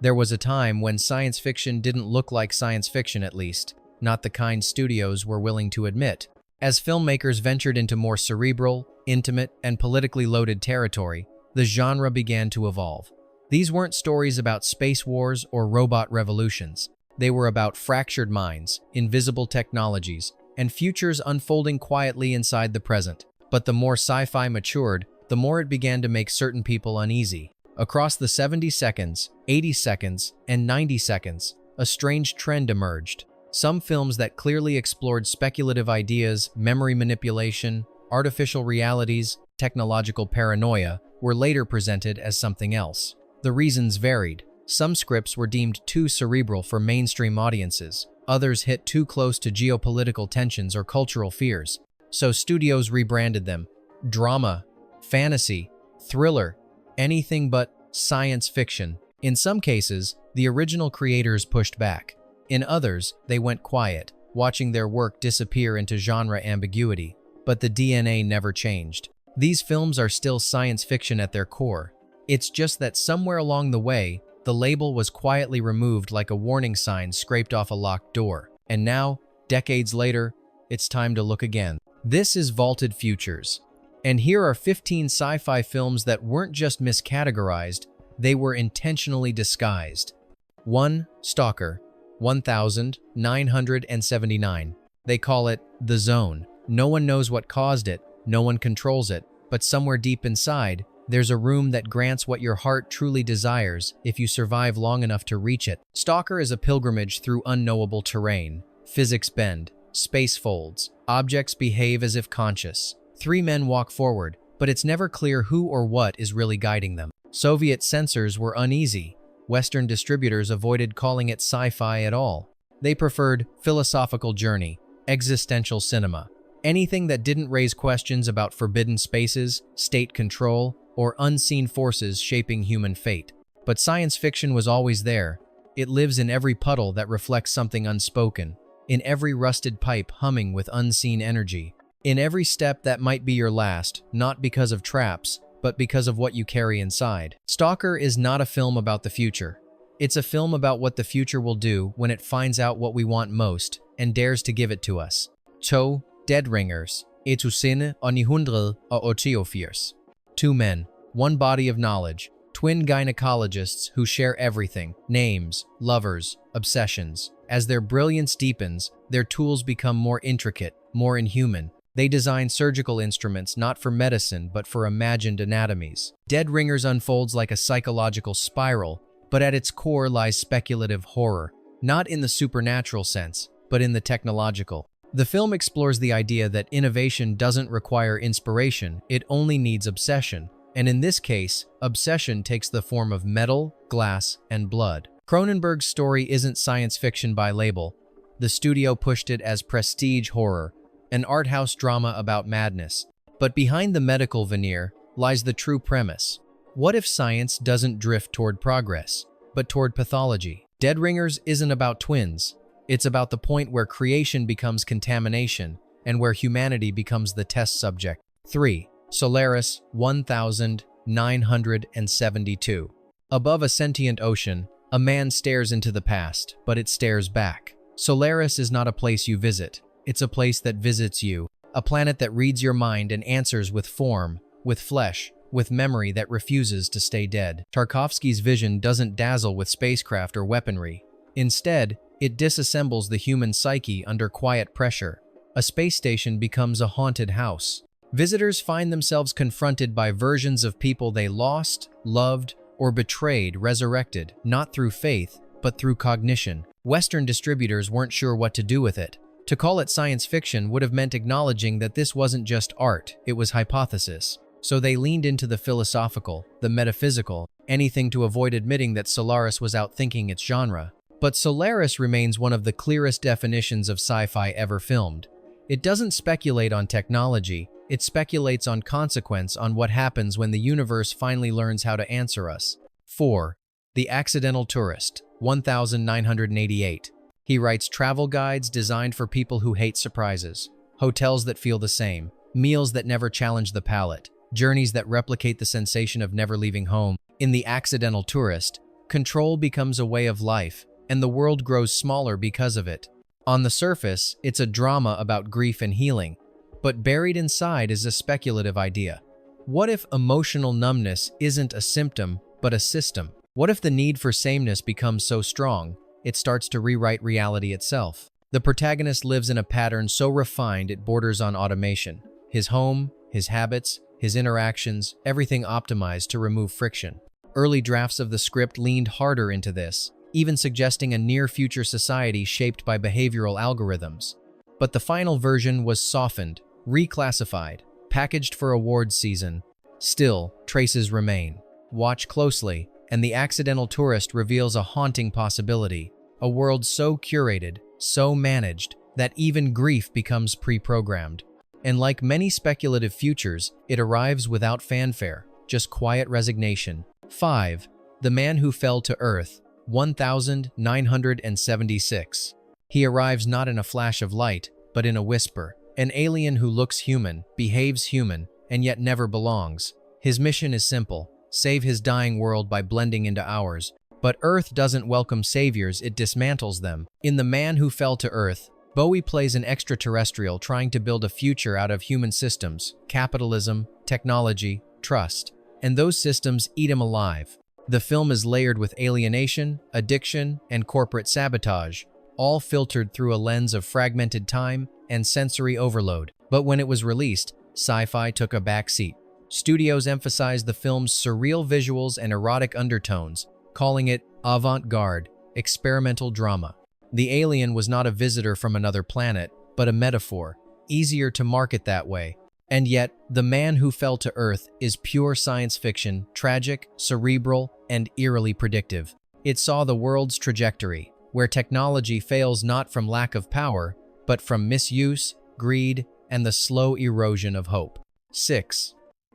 There was a time when science fiction didn't look like science fiction, at least, not the kind studios were willing to admit. As filmmakers ventured into more cerebral, intimate, and politically loaded territory, the genre began to evolve. These weren't stories about space wars or robot revolutions. They were about fractured minds, invisible technologies, and futures unfolding quietly inside the present. But the more sci-fi matured, the more it began to make certain people uneasy. Across the 70 seconds, 80 seconds, and 90 seconds, a strange trend emerged. Some films that clearly explored speculative ideas, memory manipulation, artificial realities, technological paranoia were later presented as something else. The reasons varied. Some scripts were deemed too cerebral for mainstream audiences. Others hit too close to geopolitical tensions or cultural fears. So studios rebranded them. Drama, fantasy, thriller, anything but science fiction. In some cases, the original creators pushed back. In others, they went quiet, watching their work disappear into genre ambiguity. But the DNA never changed. These films are still science fiction at their core. It's just that somewhere along the way, the label was quietly removed like a warning sign scraped off a locked door. And now, decades later, it's time to look again. This is Vaulted Futures. And here are 15 sci-fi films that weren't just miscategorized, they were intentionally disguised. 1. Stalker, 1979. They call it The Zone. No one knows what caused it, no one controls it, but somewhere deep inside, there's a room that grants what your heart truly desires if you survive long enough to reach it. Stalker is a pilgrimage through unknowable terrain. Physics bend, space folds, objects behave as if conscious. Three men walk forward, but it's never clear who or what is really guiding them. Soviet censors were uneasy. Western distributors avoided calling it sci-fi at all. They preferred philosophical journey, existential cinema, anything that didn't raise questions about forbidden spaces, state control, or unseen forces shaping human fate. But science fiction was always there. It lives in every puddle that reflects something unspoken, in every rusted pipe humming with unseen energy, in every step that might be your last, not because of traps, but because of what you carry inside. Stalker is not a film about the future. It's a film about what the future will do when it finds out what we want most and dares to give it to us. To Dead Ringers, 1984. Two men, one body of knowledge, twin gynecologists who share everything, names, lovers, obsessions. As their brilliance deepens, their tools become more intricate, more inhuman. They design surgical instruments not for medicine but for imagined anatomies. Dead Ringers unfolds like a psychological spiral, but at its core lies speculative horror, not in the supernatural sense, but in the technological. The film explores the idea that innovation doesn't require inspiration, it only needs obsession. And in this case, obsession takes the form of metal, glass, and blood. Cronenberg's story isn't science fiction by label. The studio pushed it as prestige horror, an arthouse drama about madness. But behind the medical veneer lies the true premise. What if science doesn't drift toward progress, but toward pathology? Dead Ringers isn't about twins. It's about the point where creation becomes contamination and where humanity becomes the test subject. 3. Solaris, 1972. Above a sentient ocean, a man stares into the past, but it stares back. Solaris is not a place you visit. It's a place that visits you, a planet that reads your mind and answers with form, with flesh, with memory that refuses to stay dead. Tarkovsky's vision doesn't dazzle with spacecraft or weaponry. Instead, it disassembles the human psyche under quiet pressure. A space station becomes a haunted house. Visitors find themselves confronted by versions of people they lost, loved, or betrayed resurrected, not through faith, but through cognition. Western distributors weren't sure what to do with it. To call it science fiction would have meant acknowledging that this wasn't just art, it was hypothesis. So they leaned into the philosophical, the metaphysical, anything to avoid admitting that Solaris was outthinking its genre. But Solaris remains one of the clearest definitions of sci-fi ever filmed. It doesn't speculate on technology, it speculates on consequence, on what happens when the universe finally learns how to answer us. 4. The Accidental Tourist, 1988. He writes travel guides designed for people who hate surprises, hotels that feel the same, meals that never challenge the palate, journeys that replicate the sensation of never leaving home. In The Accidental Tourist, Control becomes a way of life, and the world grows smaller because of it. On the surface, it's a drama about grief and healing, but buried inside is a speculative idea. What if emotional numbness isn't a symptom, but a system? What if the need for sameness becomes so strong, it starts to rewrite reality itself? The protagonist lives in a pattern so refined it borders on automation. His home, his habits, his interactions, everything optimized to remove friction. Early drafts of the script leaned harder into this, even suggesting a near-future society shaped by behavioral algorithms. But the final version was softened, reclassified, packaged for awards season. Still, traces remain. Watch closely, and the accidental tourist reveals a haunting possibility, a world so curated, so managed, that even grief becomes pre-programmed. And like many speculative futures, it arrives without fanfare, just quiet resignation. 5. The Man Who Fell to Earth, 1976. He arrives not in a flash of light, but in a whisper. An alien who looks human, behaves human, and yet never belongs. His mission is simple: save his dying world by blending into ours. But Earth doesn't welcome saviors, it dismantles them. In The Man Who Fell to Earth, Bowie plays an extraterrestrial trying to build a future out of human systems, capitalism, technology, trust. And those systems eat him alive. The film is layered with alienation, addiction, and corporate sabotage, all filtered through a lens of fragmented time and sensory overload. But when it was released, Sci-Fi took a backseat. Studios emphasized the film's surreal visuals and erotic undertones, calling it avant-garde, experimental drama. The alien was not a visitor from another planet, but a metaphor, easier to market that way. And yet, The Man Who Fell to Earth is pure science fiction, tragic, cerebral, and eerily predictive. It saw the world's trajectory, where technology fails not from lack of power, but from misuse, greed, and the slow erosion of hope. 6.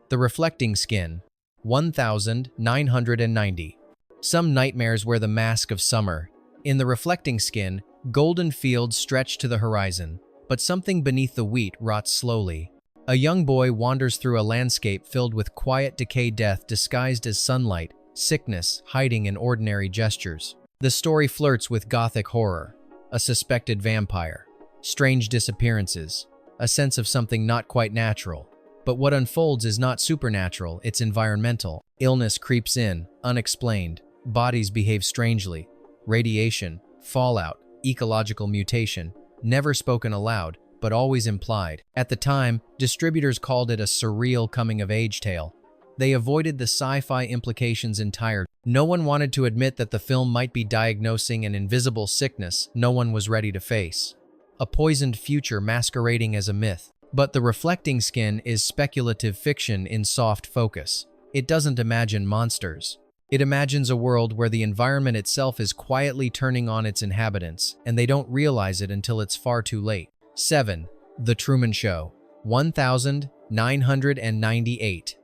The Reflecting Skin, 1990. Some nightmares wear the mask of summer. In The Reflecting Skin, golden fields stretch to the horizon, but something beneath the wheat rots slowly. A young boy wanders through a landscape filled with quiet decay, death disguised as sunlight, sickness hiding in ordinary gestures. The story flirts with gothic horror, a suspected vampire, strange disappearances, a sense of something not quite natural. But what unfolds is not supernatural, it's environmental. Illness creeps in, unexplained. Bodies behave strangely. Radiation, fallout, ecological mutation, never spoken aloud, but always implied. At the time, distributors called it a surreal coming-of-age tale. They avoided the sci-fi implications entirely. No one wanted to admit that the film might be diagnosing an invisible sickness no one was ready to face. A poisoned future masquerading as a myth. But The Reflecting Skin is speculative fiction in soft focus. It doesn't imagine monsters. It imagines a world where the environment itself is quietly turning on its inhabitants, and they don't realize it until it's far too late. 7. The Truman Show, 1998.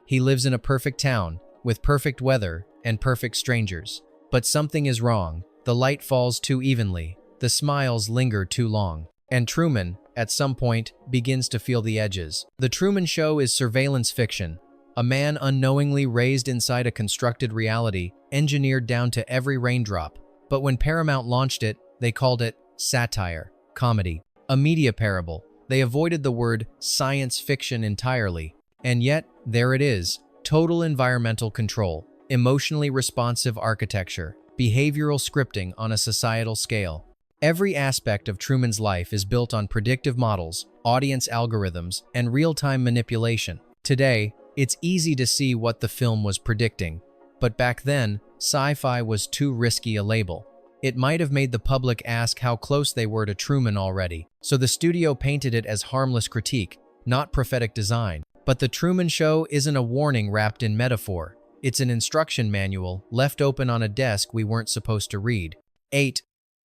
He lives in a perfect town, with perfect weather and perfect strangers. But something is wrong. The light falls too evenly. The smiles linger too long. And Truman, at some point, begins to feel the edges. The Truman Show is surveillance fiction. A man unknowingly raised inside a constructed reality, engineered down to every raindrop. But when Paramount launched it, they called it satire, comedy, a media parable. They avoided the word science fiction entirely. And yet, there it is. Total environmental control, emotionally responsive architecture, behavioral scripting on a societal scale. Every aspect of Truman's life is built on predictive models, audience algorithms, and real-time manipulation. Today, it's easy to see what the film was predicting. But back then, sci-fi was too risky a label. It might have made the public ask how close they were to Truman already. So the studio painted it as harmless critique, not prophetic design. But The Truman Show isn't a warning wrapped in metaphor. It's an instruction manual left open on a desk we weren't supposed to read. 8.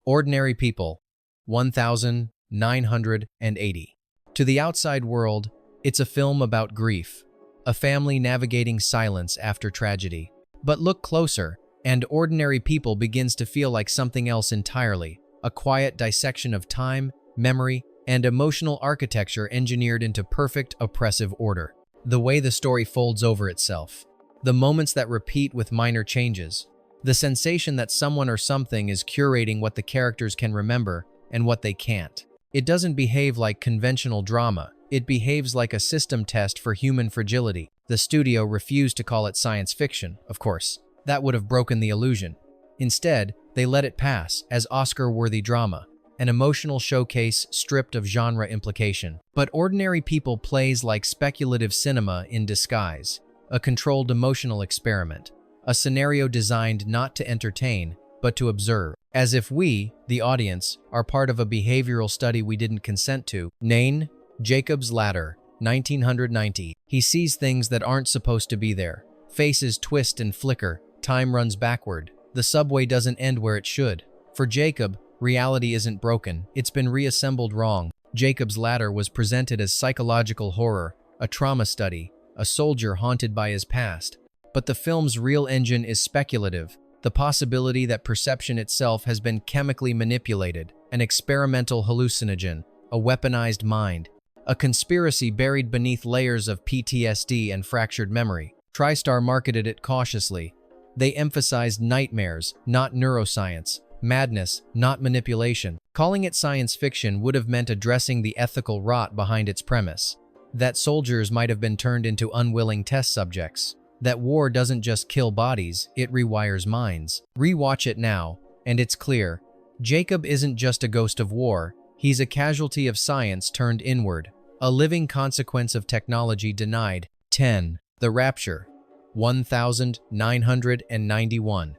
Ordinary People, 1980. To the outside world, it's a film about grief, a family navigating silence after tragedy. But look closer, and Ordinary People begins to feel like something else entirely, a quiet dissection of time, memory, and emotional architecture engineered into perfect oppressive order. The way the story folds over itself, the moments that repeat with minor changes, The sensation that someone or something is curating what the characters can remember and what they can't. It doesn't behave like conventional drama. It behaves like a system test for human fragility. The studio refused to call it science fiction, of course. That would have broken the illusion. Instead, they let it pass as Oscar-worthy drama, an emotional showcase stripped of genre implication. But Ordinary People plays like speculative cinema in disguise, a controlled emotional experiment, a scenario designed not to entertain, but to observe, as if we, the audience, are part of a behavioral study we didn't consent to. Nain, Jacob's Ladder, 1990. He sees things that aren't supposed to be there. Faces twist and flicker. Time runs backward. The subway doesn't end where it should. For Jacob, reality isn't broken. It's been reassembled wrong. Jacob's Ladder was presented as psychological horror, a trauma study, a soldier haunted by his past. But the film's real engine is speculative, the possibility that perception itself has been chemically manipulated, an experimental hallucinogen, a weaponized mind, a conspiracy buried beneath layers of PTSD and fractured memory. TriStar marketed it cautiously. They emphasized nightmares, not neuroscience, madness, not manipulation. Calling it science fiction would have meant addressing the ethical rot behind its premise. That soldiers might have been turned into unwilling test subjects. That war doesn't just kill bodies, it rewires minds. Rewatch it now, and it's clear. Jacob isn't just a ghost of war, he's a casualty of science turned inward, a living consequence of technology denied. 10. The Rapture, 1991.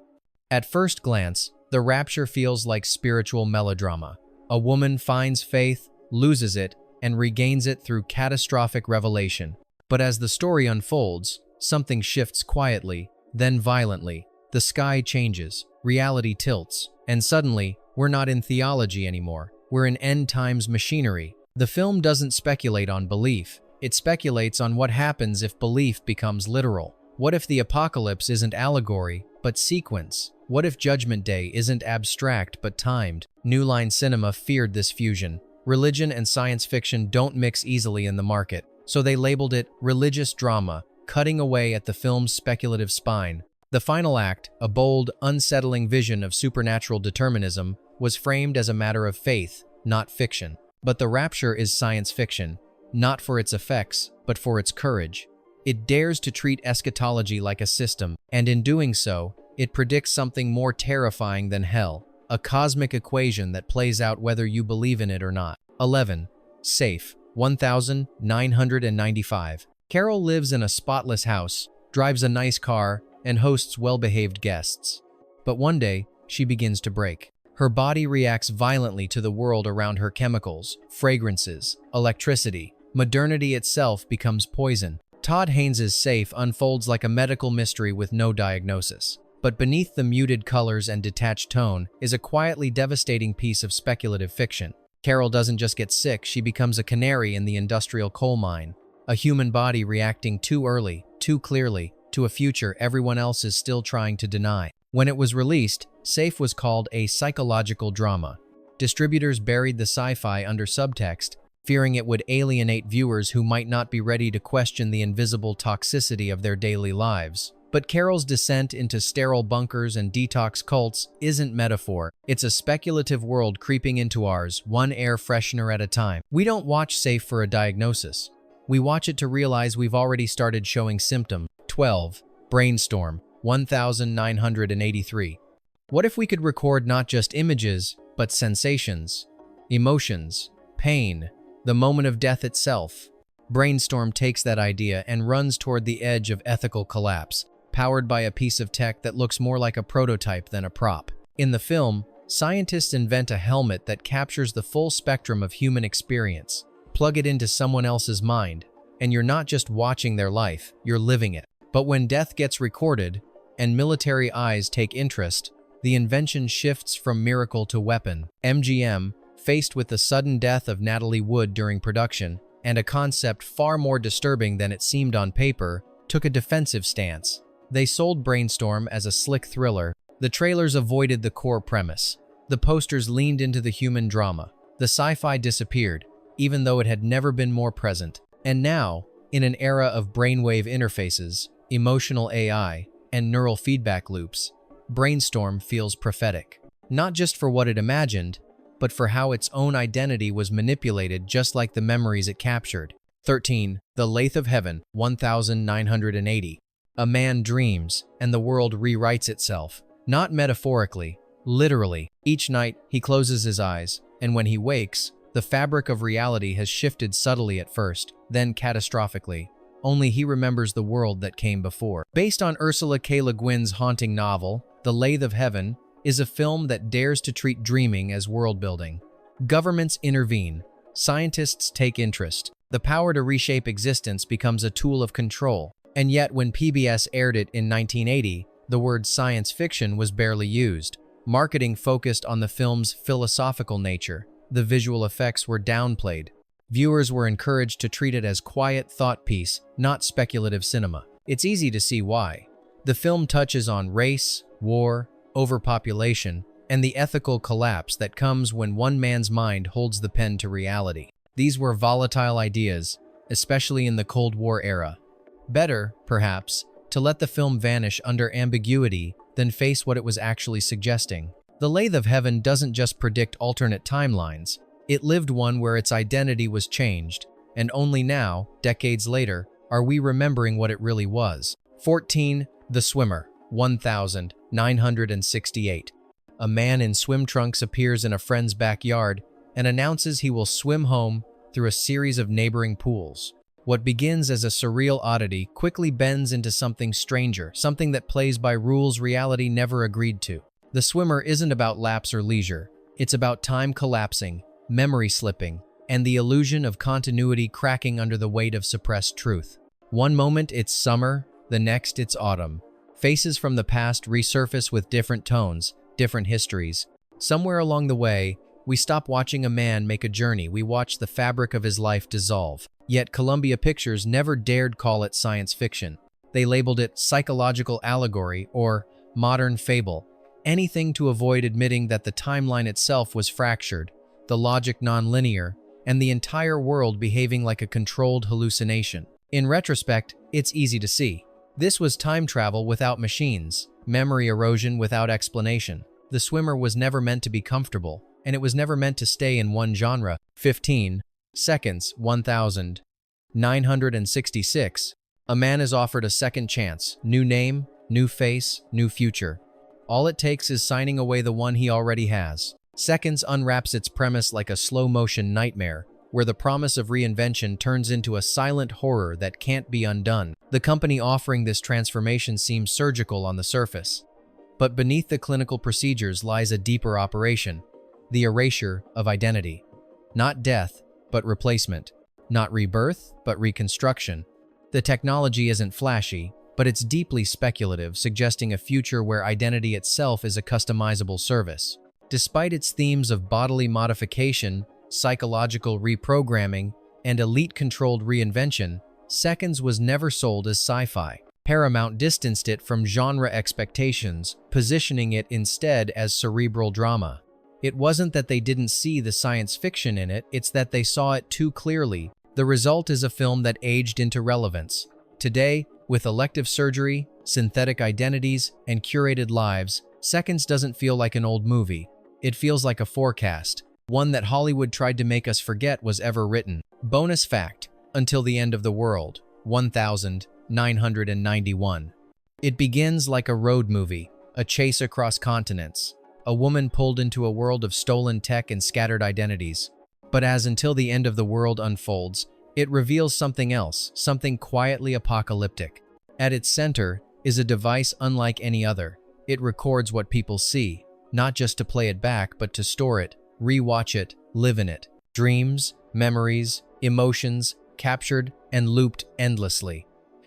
At first glance, The Rapture feels like spiritual melodrama. A woman finds faith, loses it, and regains it through catastrophic revelation. But as the story unfolds, something shifts quietly, then violently. The sky changes, reality tilts, and suddenly, we're not in theology anymore. We're in end times machinery. The film doesn't speculate on belief. It speculates on what happens if belief becomes literal. What if the apocalypse isn't allegory, but sequence? What if Judgment Day isn't abstract but timed? New Line Cinema feared this fusion. Religion and science fiction don't mix easily in the market, so they labeled it religious drama, cutting away at the film's speculative spine. The final act, a bold, unsettling vision of supernatural determinism, was framed as a matter of faith, not fiction. But The Rapture is science fiction, not for its effects, but for its courage. It dares to treat eschatology like a system, and in doing so, it predicts something more terrifying than hell, a cosmic equation that plays out whether you believe in it or not. 11. Safe, 1995. Carol lives in a spotless house, drives a nice car, and hosts well-behaved guests. But one day, she begins to break. Her body reacts violently to the world around her: chemicals, fragrances, electricity. Modernity itself becomes poison. Todd Haynes' Safe unfolds like a medical mystery with no diagnosis. But beneath the muted colors and detached tone is a quietly devastating piece of speculative fiction. Carol doesn't just get sick, she becomes a canary in the industrial coal mine. A human body reacting too early, too clearly, to a future everyone else is still trying to deny. When it was released, Safe was called a psychological drama. Distributors buried the Sci-Fi under subtext, fearing it would alienate viewers who might not be ready to question the invisible toxicity of their daily lives. But Carol's descent into sterile bunkers and detox cults isn't metaphor. It's a speculative world creeping into ours, one air freshener at a time. We don't watch Safe for a diagnosis. We watch it to realize we've already started showing symptoms. 12. Brainstorm, 1983. What if we could record not just images, but sensations, emotions, pain, the moment of death itself? Brainstorm takes that idea and runs toward the edge of ethical collapse, powered by a piece of tech that looks more like a prototype than a prop. In the film, scientists invent a helmet that captures the full spectrum of human experience. Plug it into someone else's mind, and you're not just watching their life, you're living it. But when death gets recorded, and military eyes take interest, the invention shifts from miracle to weapon. MGM, faced with the sudden death of Natalie Wood during production, and a concept far more disturbing than it seemed on paper, took a defensive stance. They sold Brainstorm as a slick thriller. The trailers avoided the core premise. The posters leaned into the human drama. The sci-fi disappeared, even though it had never been more present. And now, in an era of brainwave interfaces, emotional AI, and neural feedback loops, Brainstorm feels prophetic, not just for what it imagined, but for how its own identity was manipulated just like the memories it captured. 13. The Lathe of Heaven, 1980. A man dreams, and the world rewrites itself. Not metaphorically, literally. Each night, he closes his eyes, and when he wakes, the fabric of reality has shifted subtly at first, then catastrophically. Only he remembers the world that came before. Based on Ursula K. Le Guin's haunting novel, The Lathe of Heaven is a film that dares to treat dreaming as world-building. Governments intervene. Scientists take interest. The power to reshape existence becomes a tool of control. And yet, when PBS aired it in 1980, the word science fiction was barely used. Marketing focused on the film's philosophical nature. The visual effects were downplayed. Viewers were encouraged to treat it as quiet thought piece, not speculative cinema. It's easy to see why. The film touches on race, war, overpopulation, and the ethical collapse that comes when one man's mind holds the pen to reality. These were volatile ideas, especially in the Cold War era. Better, perhaps, to let the film vanish under ambiguity than face what it was actually suggesting. The Lathe of Heaven doesn't just predict alternate timelines. It lived one where its identity was changed, and only now, decades later, are we remembering what it really was. 14. The Swimmer, 1968. A man in swim trunks appears in a friend's backyard and announces he will swim home through a series of neighboring pools. What begins as a surreal oddity quickly bends into something stranger, something that plays by rules reality never agreed to. The Swimmer isn't about laps or leisure. It's about time collapsing, memory slipping, and the illusion of continuity cracking under the weight of suppressed truth. One moment it's summer, the next it's autumn. Faces from the past resurface with different tones, different histories. Somewhere along the way, we stop watching a man make a journey, we watch the fabric of his life dissolve. Yet Columbia Pictures never dared call it science fiction. They labeled it psychological allegory or modern fable, anything to avoid admitting that the timeline itself was fractured, the logic nonlinear, and the entire world behaving like a controlled hallucination. In retrospect, it's easy to see. This was time travel without machines, memory erosion without explanation. The Swimmer was never meant to be comfortable, and it was never meant to stay in one genre. 15. Seconds, 1966. A man is offered a second chance, new name, new face, new future. All it takes is signing away the one he already has. Seconds unwraps its premise like a slow-motion nightmare, where the promise of reinvention turns into a silent horror that can't be undone. The company offering this transformation seems surgical on the surface. But beneath the clinical procedures lies a deeper operation, the erasure of identity. Not death, but replacement. Not rebirth, but reconstruction. The technology isn't flashy, but it's deeply speculative, suggesting a future where identity itself is a customizable service. Despite its themes of bodily modification, psychological reprogramming, and elite-controlled reinvention, Seconds was never sold as sci-fi. Paramount distanced it from genre expectations, positioning it instead as cerebral drama. It wasn't that they didn't see the science fiction in it, it's that they saw it too clearly. The result is a film that aged into relevance. Today, with elective surgery, synthetic identities, and curated lives, Seconds doesn't feel like an old movie. It feels like a forecast, one that Hollywood tried to make us forget was ever written. Bonus fact, Until the End of the World, 1991. It begins like a road movie, a chase across continents, a woman pulled into a world of stolen tech and scattered identities. But as Until the End of the World unfolds, it reveals something else, something quietly apocalyptic. At its center is a device unlike any other. It records what people see, not just to play it back, but to store it, re-watch it, live in it. Dreams, memories, emotions, captured and looped endlessly.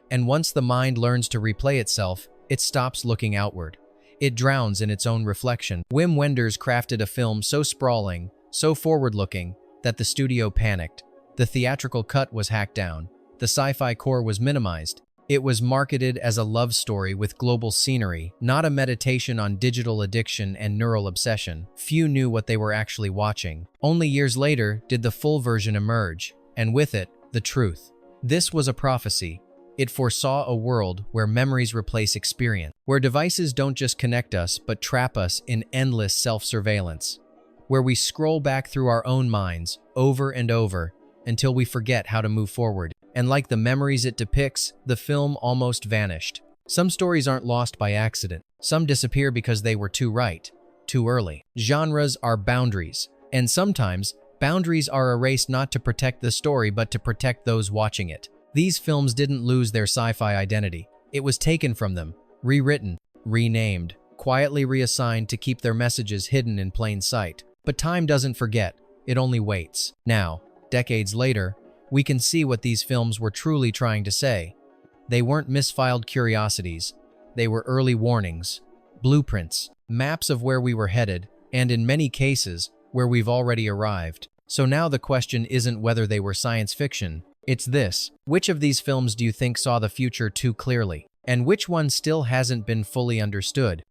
And once the mind learns to replay itself, it stops looking outward. It drowns in its own reflection. Wim Wenders crafted a film so sprawling, so forward-looking, that the studio panicked. The theatrical cut was hacked down. The sci-fi core was minimized. It was marketed as a love story with global scenery, not a meditation on digital addiction and neural obsession. Few knew what they were actually watching. Only years later did the full version emerge, and with it, the truth. This was a prophecy, It foresaw a world where memories replace experience, where devices don't just connect us but trap us in endless self-surveillance, where we scroll back through our own minds over and over until we forget how to move forward. And like the memories it depicts, the film almost vanished. Some stories aren't lost by accident. Some disappear because they were too right, too early. Genres are boundaries, and sometimes boundaries are erased not to protect the story but to protect those watching it. These films didn't lose their sci-fi identity. It was taken from them, rewritten, renamed, quietly reassigned to keep their messages hidden in plain sight. But time doesn't forget, it only waits. Now, decades later, we can see what these films were truly trying to say. They weren't misfiled curiosities. They were early warnings, blueprints, maps of where we were headed, and in many cases, where we've already arrived. So now the question isn't whether they were science fiction, it's this: which of these films do you think saw the future too clearly? And which one still hasn't been fully understood?